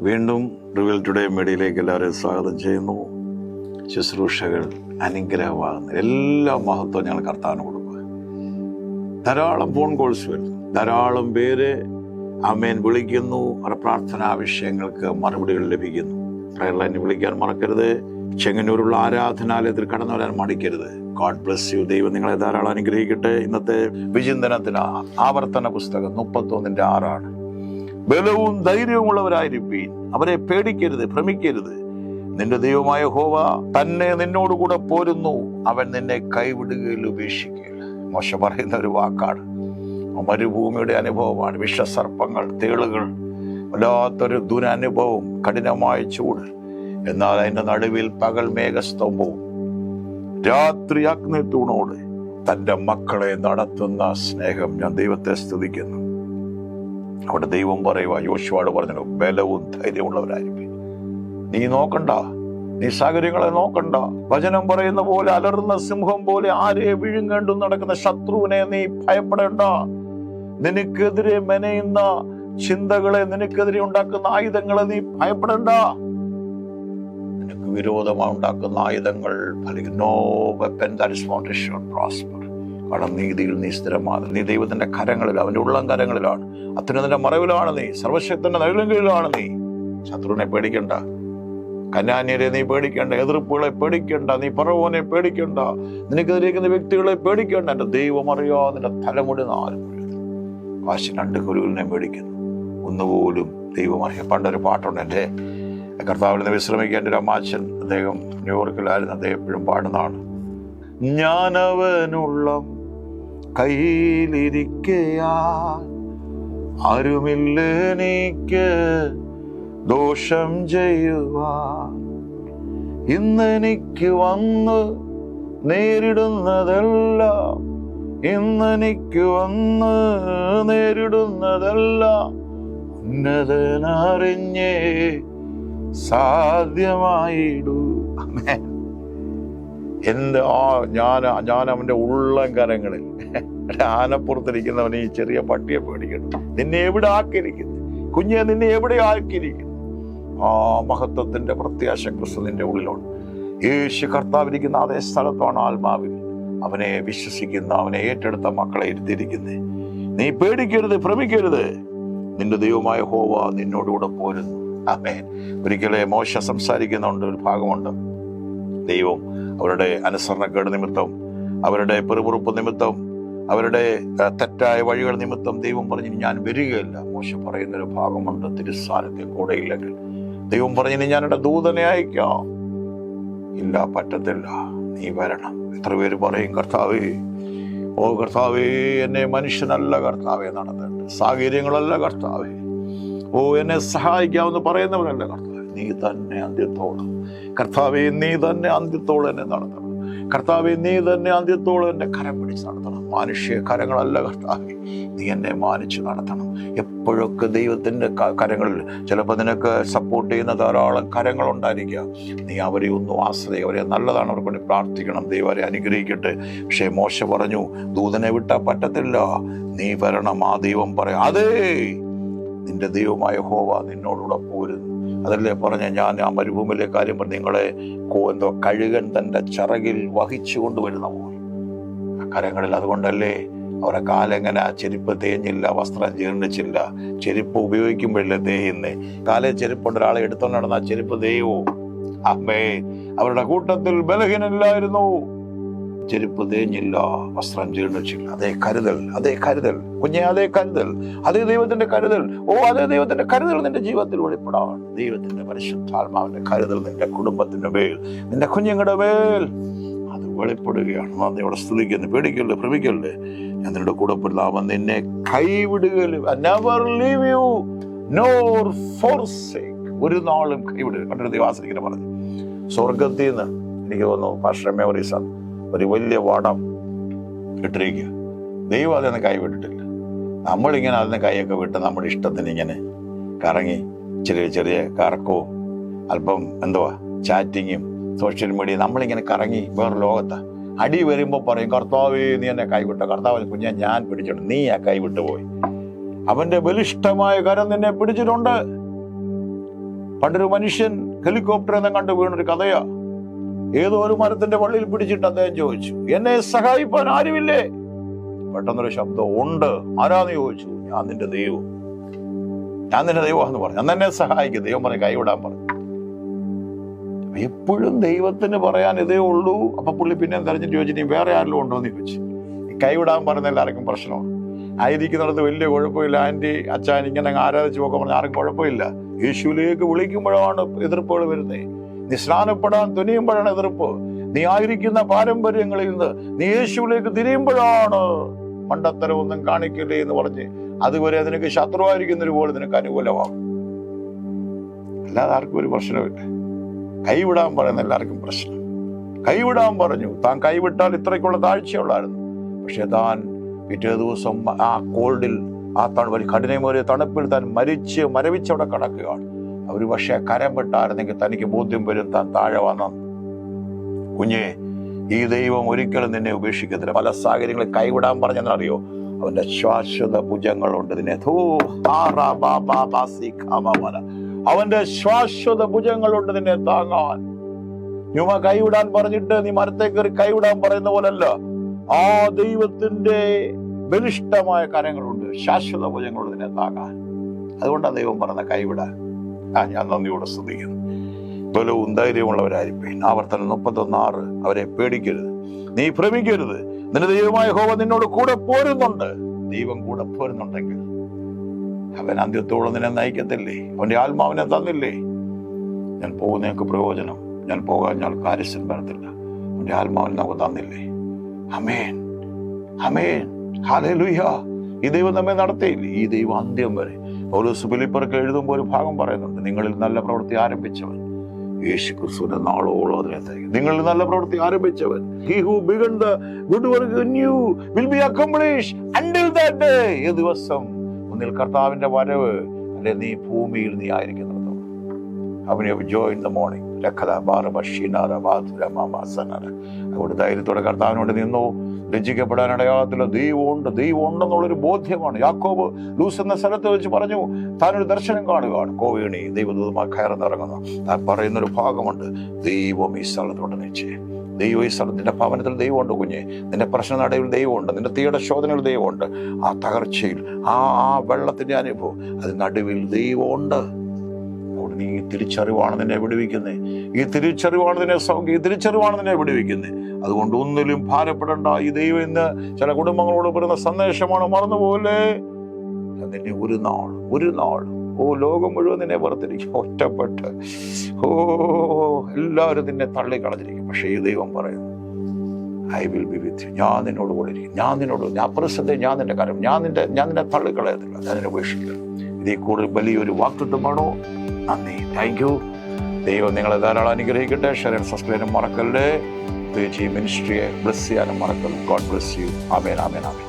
വീണ്ടും reveal today മീഡിയയിലേക്ക് എല്ലാവരെയും സ്വാഗതം ചെയ്യുന്നു. ശുശ്രൂഷകൾ അനുഗ്രഹമാകുന്ന എല്ലാ മഹത്വം ഞങ്ങൾ കർത്താവിന് കൊടുക്കുക. ധാരാളം ഫോൺ കോൾസ് വരുന്നു, ധാരാളം പേര് ആമേൻ വിളിക്കുന്നു. അവരുടെ പ്രാർത്ഥനാ വിഷയങ്ങൾക്ക് മറുപടികൾ ലഭിക്കുന്നു. പ്രയർ ലൈനിൽ വിളിക്കാൻ മറക്കരുത്. ചെങ്ങന്നൂരുള്ള ആരാധനാലയത്തിൽ കടന്നു വരാൻ മടിക്കരുത്. God bless you. ദൈവം നിങ്ങളെ ധാരാളം അനുഗ്രഹിക്കട്ടെ. ഇന്നത്തെ വിചിന്തനത്തിന് ആവർത്തന പുസ്തകം 31:6 ബലവും ധൈര്യവുമുള്ളവരായിരിപ്പീൻ, അവരെ പേടിക്കരുത്, ഭ്രമിക്കരുത്. നിന്റെ ദൈവമായ യഹോവ തന്നെ നിന്നോടുകൂടെ പോരുന്നു, അവൻ നിന്നെ കൈവിടുകയിൽ ഉപേക്ഷിക്കുകയില്ല. മോശ പറയുന്ന ഒരു വാക്കാണ്. മരുഭൂമിയുടെ അനുഭവമാണ്. വിഷസർപ്പങ്ങൾ, തേളുകൾ, വല്ലാത്തൊരു ദുരനുഭവം, കഠിനമായ ചൂട്. എന്നാൽ അതിന്റെ നടുവിൽ പകൽ മേഘസ്തംഭവും രാത്രി അഗ്നിത്തൂണോട് തന്റെ മക്കളെ നടത്തുന്ന സ്നേഹം. ഞാൻ ദൈവത്തെ സ്തുതിക്കുന്നു. അവിടെ ദൈവം പറയുക, യോശുവയോട് പറഞ്ഞു, ബലവും ധൈര്യമുള്ളവരായിരിക്കും. നീ നോക്കണ്ട, നീ സാഹചര്യങ്ങളെ നോക്കണ്ട. വചനം പറയുന്ന പോലെ അലറുന്ന സിംഹം പോലെ ആരെ വിഴുങ്ങേണ്ടു നടക്കുന്ന ശത്രുവിനെ നീ ഭയപ്പെടേണ്ട. നിനക്കെതിരെ മെനയുന്ന ചിന്തകളെ, നിനക്കെതിരെ ഉണ്ടാക്കുന്ന ആയുധങ്ങളെ നീ ഭയപ്പെടേണ്ട. നിനക്ക് വിരോധമായി ഉണ്ടാക്കുന്ന ആയുധങ്ങൾ ഫലിക്കും. No weapon that is not shot prosper. കാരണം നീതിയിൽ നീ സ്ഥിരമാണ്. നീ ദൈവത്തിന്റെ കരങ്ങളിൽ, അവന്റെ ഉള്ളം കരങ്ങളിലാണ്. അത്യുന്നതന്റെ മറവിലാണ് നീ. സർവശക്തന്റെ നിഴലിലാണ് നീ. ശത്രുവിനെ പേടിക്കണ്ട, കന്യാന്യരെ നീ പേടിക്കേണ്ട, എതിർപ്പുകളെ പേടിക്കേണ്ട, നീ ഫറവോനെ പേടിക്കേണ്ട, നിനക്കെതിരേക്കുന്ന വ്യക്തികളെ പേടിക്കേണ്ട. എന്റെ ദൈവം അറിയാതെ നിന്റെ തലമുടി നാലും കാശ് 2 കുരുവിനെ മേടിക്കുന്നു, ഒന്നുപോലും ദൈവമറിയ. പണ്ടൊരു പാട്ടുണ്ട്, എൻ്റെ കർത്താവിൽ നിന്ന് വിശ്രമിക്കാൻ എൻ്റെ ഒരു അമ്മാച്ചൻ, അദ്ദേഹം ന്യൂയോർക്കിലായിരുന്നു, അദ്ദേഹം എപ്പോഴും പാടുന്നതാണ്. ഞാനവനുള്ള കയ്യിലിരിക്കയാൽ ആരുമില്ലെനിക്ക് ദോഷം ചെയ്യുവാൻ. ഇന്നെനിക്ക് വന്ന് നേരിടുന്നതെല്ലാം, ഇന്നെനിക്ക് വന്ന് നേരിടുന്നതെല്ലാം ഉന്നതനറിഞ്ഞേ സാധ്യമായിടൂ. ആമേൻ. ഞാൻ അവന്റെ ഉള്ളം കരങ്ങളിൽ. ആനപ്പുറത്തിരിക്കുന്നവൻ ഈ ചെറിയ പട്ടിയെ പേടിക്കണം. നിന്നെ എവിടെ ആക്കിയിരിക്കുന്നു കുഞ്ഞെ, നിന്നെ എവിടെ ആക്കിയിരിക്കുന്നു? ആ മഹത്വത്തിന്റെ പ്രത്യാശ ക്രിസ്തു നിന്റെ ഉള്ളിലുണ്ട്. യേശു കർത്താവിരിക്കുന്ന അതേ സ്ഥലത്താണ് ആത്മാവിൽ അവനെ വിശ്വസിക്കുന്ന, അവനെ ഏറ്റെടുത്ത മക്കളെ ഇരുത്തിയിരിക്കുന്നത്. നീ പേടിക്കരുത്, ഭ്രമിക്കരുത്. നിന്റെ ദൈവമായ യഹോവ നിന്നോടുകൂടെ പോരുന്നു. ആമേൻ. ഒരിക്കലേ മോശ സംസാരിക്കുന്നുണ്ട്, ഒരു ഭാഗമുണ്ട്. ദൈവം അവരുടെ അനുസരണക്കേട് നിമിത്തം, അവരുടെ പെറുപുറുപ്പ് നിമിത്തം, അവരുടെ തെറ്റായ വഴികൾ നിമിത്തം ദൈവം പറഞ്ഞു, ഞാൻ വരികയില്ല. മോശ പറയുന്നൊരു ഭാഗമുണ്ട്, തിരുസാരത്തിൽ കൂടെയില്ലെങ്കിൽ ദൈവം പറഞ്ഞു, ഞാൻ എൻ്റെ ദൂതനെ അയക്കാം. ഇല്ല, പറ്റത്തില്ല, നീ വരണം. എത്ര പേര് പറയും, കർത്താവേ, ഓ കർത്താവേ, എന്നെ മനുഷ്യനല്ല കർത്താവേ നടത്തേണ്ടത്, സാഹചര്യങ്ങളല്ല കർത്താവേ, ഓ എന്നെ സഹായിക്കാമെന്ന് പറയുന്നവരല്ല കർത്താവേ. നീ തന്നെ അന്ത്യത്തോളം, കർത്താവേ, നീ തന്നെ അന്ത്യത്തോളം എന്നെ നടത്തണം. കർത്താവേ, നീ തന്നെ അന്ത്യത്തോളം എന്നെ കരം പിടിച്ച് നടത്തണം. മനുഷ്യ കരങ്ങളല്ല കർത്താവേ, നീ എന്നെ മാനിച്ച് നടത്തണം. എപ്പോഴൊക്കെ ദൈവത്തിന്റെ കരങ്ങളിൽ, ചിലപ്പോൾ നിനക്ക് സപ്പോർട്ട് ചെയ്യുന്ന ധാരാളം കരങ്ങളുണ്ടായിരിക്കാം. നീ അവരെ ഒന്നും അവരെ നല്ലതാണ്, അവർക്ക് വേണ്ടി പ്രാർത്ഥിക്കണം. ദൈവം അവരെ അനുഗ്രഹിക്കട്ടെ. പക്ഷേ മോശ പറഞ്ഞു, ദൂതനെ വിട്ടാൽ പറ്റത്തില്ല, നീ വരണം. ആ ദൈവം പറയാം, അതേ നിന്റെ ദൈവമായ യഹോവ നിന്നോടുകൂടെ പോരുന്നു. അതല്ലേ പറഞ്ഞ, ഞാൻ ആ മരുഭൂമിയിലെ കാര്യം പറഞ്ഞു, നിങ്ങളെ കഴുകൻ തൻ്റെ ചിറകിൽ വഹിച്ചു കൊണ്ടുവരുന്ന പോലെ ആ കരങ്ങളിൽ. അതുകൊണ്ടല്ലേ അവരുടെ കാലെങ്ങനെ, ചെരുപ്പ് തേഞ്ഞില്ല, വസ്ത്രം ജീർണിച്ചില്ല. ചെരുപ്പ് ഉപയോഗിക്കുമ്പോഴല്ലേ തേയുന്നേ. കാലേ ചെരുപ്പുണ്ട്, ഒരാളെ എടുത്തോണ്ട് നടന്ന ആ ചെരുപ്പ് തേയോ? അമ്മേ, അവരുടെ കൂട്ടത്തിൽ ബലഹീനല്ലായിരുന്നു, ചെരുപ്പ് തേഞ്ഞില്ല, വസ്ത്രം ജീർണിച്ചില്ല. അതേ കരുതൽ, അതേ കരുതൽ കുഞ്ഞെ, അതേ കരുതൽ, അതേ ദൈവത്തിന്റെ കരുതൽ. ഓ, അതേ ദൈവത്തിന്റെ കരുതൽ നിന്റെ ജീവിതത്തിൽ വെളിപ്പെടാണ്. ദൈവത്തിന്റെ പരിശുദ്ധാത്മാവിന്റെ കരുതൽ നിന്റെ കുടുംബത്തിന്റെ മേൽ, നിന്റെ കുഞ്ഞുങ്ങളുടെ മേൽ അത് വെളിപ്പെടുകയാണ്. നന്ദിയോടെ സ്തുതിക്കുന്നു. പേടിക്കല്ലേ, ഭ്രമിക്കല്ലേ. ഞാൻ നിങ്ങളുടെ കൂടെ അവൻ നിന്നെ കൈവിടുകയില്ല. Never leave you nor forsake. ഒരു നാളും കൈവിടുക. കണ്ടൊരു ദൈവാസനിങ്ങനെ പറഞ്ഞു, സ്വർഗത്തിൽ നിന്ന് എനിക്ക് തോന്നുന്നു പാസ്റ്റർ മെമ്മറീസ് ഒരു വലിയ വടം ഇട്ടിരിക്കുക. ദൈവം അതിന് കൈവിട്ടിട്ടില്ല. നമ്മളിങ്ങനെ അതിന് കൈയൊക്കെ വിട്ട് നമ്മുടെ ഇഷ്ടത്തിന് ഇങ്ങനെ കറങ്ങി, ചെറിയ ചെറിയ കറക്കവും അല്പം ചാറ്റിങ്ങും സോഷ്യൽ മീഡിയ, നമ്മളിങ്ങനെ കറങ്ങി വേറെ ലോകത്താ. അടി വരുമ്പോൾ പറയും, കർത്താവേ നീ എന്നെ കൈവിട്ട. കർത്താവ് കുഞ്ഞെ, ഞാൻ പിടിച്ചിട്ട്, നീ ആ കൈവിട്ടു പോയി. അവന്റെ ബലിഷ്ഠമായ കരം നിന്നെ പിടിച്ചിട്ടുണ്ട്. പണ്ടൊരു മനുഷ്യൻ ഹെലികോപ്റ്ററിൽ നിന്ന് കണ്ട് വീണൊരു കഥയാ. ഏതോ ഒരു മരത്തിന്റെ വള്ളിയിൽ പിടിച്ചിട്ട് അദ്ദേഹം ചോദിച്ചു, എന്നെ സഹായിപ്പാൻ ആരുമില്ലേ? പെട്ടെന്നൊരു ശബ്ദം, ഉണ്ട്. ആരാന്ന് ചോദിച്ചു. ഞാൻ നിന്റെ ദൈവം, ഞാൻ നിന്റെ ദൈവമാണെന്ന് പറഞ്ഞു. അന്ന് എന്നെ സഹായിക്കും. ദൈവം പറഞ്ഞ് കൈവിടാൻ പറഞ്ഞു. എപ്പോഴും ദൈവത്തിന് പറയാൻ ഇതേ ഉള്ളൂ. അപ്പൊ പുള്ളി പിന്നെ തെരഞ്ഞിട്ട് ചോദിച്ചു, നീ വേറെ ആരെങ്കിലും ഉണ്ടോ എന്ന് ചോദിച്ചു. ഈ കൈവിടാൻ പറയുന്ന എല്ലാവർക്കും പ്രശ്നമാണ്. ആയിരിക്കുന്നിടത്ത് വലിയ കുഴപ്പമില്ല, ആന്റി അച്ഛൻ ഇങ്ങനെ ആരാധിച്ചു പോക്കാൻ പറഞ്ഞാൽ ആർക്കും കുഴപ്പമില്ല. യേശുവിലേക്ക് വിളിക്കുമ്പോഴാണ് എതിർപ്പുകൾ വരുന്നത്. നീ സ്നാനപ്പെടാൻ തുനിയുമ്പോഴാണ് എതിർപ്പ്. നീ ആയിരിക്കുന്ന പാരമ്പര്യങ്ങളിൽ നിന്ന് നീ യേശുവിലേക്ക് തിരിയുമ്പോഴാണ് മണ്ടത്തരമൊന്നും കാണിക്കില്ലേ എന്ന് പറഞ്ഞ് അതുവരെ നിനക്ക് ശത്രുവായിരിക്കുന്നൊരു പോലെ നിനക്ക് അനുകൂലമാകും. അല്ലാതെ ആർക്കും ഒരു പ്രശ്നമില്ല. കൈവിടാൻ പറയുന്ന എല്ലാവർക്കും പ്രശ്നം. കൈവിടാൻ പറഞ്ഞു. താൻ കൈവിട്ടാൽ ഇത്രയ്ക്കുള്ള താഴ്ചയുള്ളായിരുന്നു. പക്ഷെ താൻ പിറ്റേ ദിവസം ആ കോൾഡിൽ, ആ കഠിനമേറിയ തണുപ്പിൽ താൻ മരവിച്ചവിടെ കിടക്കുകയാണ്. അവർ പക്ഷെ കരം വിട്ടായിരുന്നെങ്കിൽ തനിക്ക് ബോധ്യം വരും താൻ താഴെ വന്നു. കുഞ്ഞെ, ഈ ദൈവം ഒരിക്കലും നിന്നെ ഉപേക്ഷിക്കത്തില്ല. പല സാഹചര്യങ്ങളിൽ കൈവിടാൻ പറഞ്ഞെന്നറിയോ? അവന്റെ ശാശ്വത ഭുജങ്ങളുണ്ട് നിന്നെ. അവന്റെ ശാശ്വത ഭുജങ്ങളുണ്ട് നിന്നെ താങ്ങാൻ. ന്യൂമ കൈവിടാൻ പറഞ്ഞിട്ട് നീ മരത്തെ കയറി കൈവിടാൻ പറയുന്ന പോലല്ല. ആ ദൈവത്തിന്റെ ബലിഷ്ഠമായ കരങ്ങളുണ്ട്, ശാശ്വത ഭുജങ്ങളുണ്ട് നിന്നെ താങ്ങാൻ. അതുകൊണ്ടാണ് ദൈവം പറഞ്ഞ കൈവിടാൻ. ഞാൻ നന്ദിയോടെ സ്തുതിക്കുന്നു. ബലവും ധൈര്യമുള്ളവരായിരിക്കും. ആവർത്തനം 31:6. അവരെ പേടിക്കരുത്, നീ ഭ്രമിക്കരുത്. നിന്റെ ദൈവമായ യഹോവ നിന്നോട് കൂടെ പോരുന്നുണ്ട്. ദൈവം കൂടെ പോരുന്നുണ്ടെങ്കിൽ അവൻ അന്ത്യത്തോളം നിന്നെ നയിക്കത്തില്ലേ? അവന്റെ ആത്മാവിനെ തന്നില്ലേ? ഞാൻ പോകുന്നതിനൊക്കെ പ്രയോജനം, ഞാൻ പോകാൻ ഞാൻ കാര്യസ്ഥൻ വരത്തില്ല. അവന്റെ ആത്മാവിനെ നമുക്ക് തന്നില്ലേ? ആമേൻ, ആമേൻ, ഹല്ലേലൂയ. ഈ ദൈവം നമ്മെ നടത്തിയില്ലേ? ഈ ദൈവം അന്ത്യം വരെ. പൗലോസ് ഫിലിപ്പർക്ക് എഴുതുമ്പോൾ ഒരു ഭാഗം പറയുന്നുണ്ട്, നിങ്ങളിൽ നല്ല പ്രവൃത്തി ആരംഭിച്ചവൻ യേശു ക്രിസ്തുവിന്റെ നാളോളം അതിനെ തരും. നിങ്ങളിൽ നല്ല പ്രവൃത്തി ആരംഭിച്ചവൻ, he who began the good work in you will be accomplished until that day. ഈ ദിവസം ഒന്നിൽ കർത്താവിന്റെ വരവ്, അല്ലെ നീ ഭൂമിയിൽ നീ ആയിരിക്കുന്നിടത്തോളം അവനെ joy in the morning. അവിടെ ധൈര്യത്തോടെ കർത്താവിനോട് നിന്നു. ലജ്ജിക്കപ്പെടാൻ ഇടയാകത്തില്ല. ദൈവമുണ്ട്, ദൈവമുണ്ടെന്നുള്ളൊരു ബോധ്യമാണ്. യാക്കോബ് ലൂസ് എന്ന സ്ഥലത്ത് വെച്ച് പറഞ്ഞു, താനൊരു ദർശനം കാണുകയാണ്. കോവീണി ദൈവദൂതമായി കയറുന്നിറങ്ങുന്നു. താൻ പറയുന്നൊരു ഭാഗമുണ്ട്, ദൈവം ഈ സ്ഥലത്തോട്ട് നിശ്ചയ. ദൈവം ഈ സ്ഥലത്ത്, നിന്റെ ഭവനത്തിൽ ദൈവമുണ്ട് കുഞ്ഞെ. നിന്റെ പ്രശ്നനടയിൽ ദൈവമുണ്ട്. നിന്റെ തീയുടെ ശോധനയിൽ ദൈവമുണ്ട്. ആ തകർച്ചയിൽ, ആ വെള്ളത്തിന്റെ അനുഭവം, അത് നടുവിൽ ദൈവമുണ്ട്. നീ തിരിച്ചറിവാണ് നിന്നെ വിടുവിക്കുന്നത്. ഈ തിരിച്ചറിവാണ് നിന്നെ സൗഖ്യം, ഈ തിരിച്ചറിവാണ് നിന്നെ വിടുവിക്കുന്നത്. അതുകൊണ്ട് ഒന്നിലും ഭാരപ്പെടേണ്ട. ഈ ദൈവം ഇന്ന് ചില കുടുംബങ്ങളോട് പറയുന്ന സന്ദേശമാണ്, മറന്നുപോലെ നിന്നെ ഒരു നാൾ ലോകം മുഴുവൻ നിന്നെ വെറുത്തിരിക്കും, ഒറ്റപ്പെട്ട് എല്ലാവരും നിന്നെ തള്ളിക്കളഞ്ഞിരിക്കും. പക്ഷേ ഈ ദൈവം പറയുന്നു, I will be with you. ഞാൻ നിന്നോട് കൂടെ ഇരിക്കും. ഞാൻ പ്രസിദ്ധ, ഞാൻ നിന്റെ കാര്യം, ഞാൻ നിന്നെ തള്ളിക്കളയത്തില്ല, ഞാൻ നിന്നെ ഉപേക്ഷിക്കില്ല. ഇതിൽ കൂടുതൽ വലിയൊരു വാക്തത്വമാണോ? നന്ദി, താങ്ക് യു. ദൈവം നിങ്ങളെ ധാരാളം അനുഗ്രഹിക്കട്ടെ. ഷെയർ സബ്സ്ക്രൈബ് മറക്കല്ലേ. ഈ മിനിസ്ട്രിയെ ബ്ലെസ് ചെയ്യാനും മറക്കല്ലേ. God bless you. Amen, amen, amen.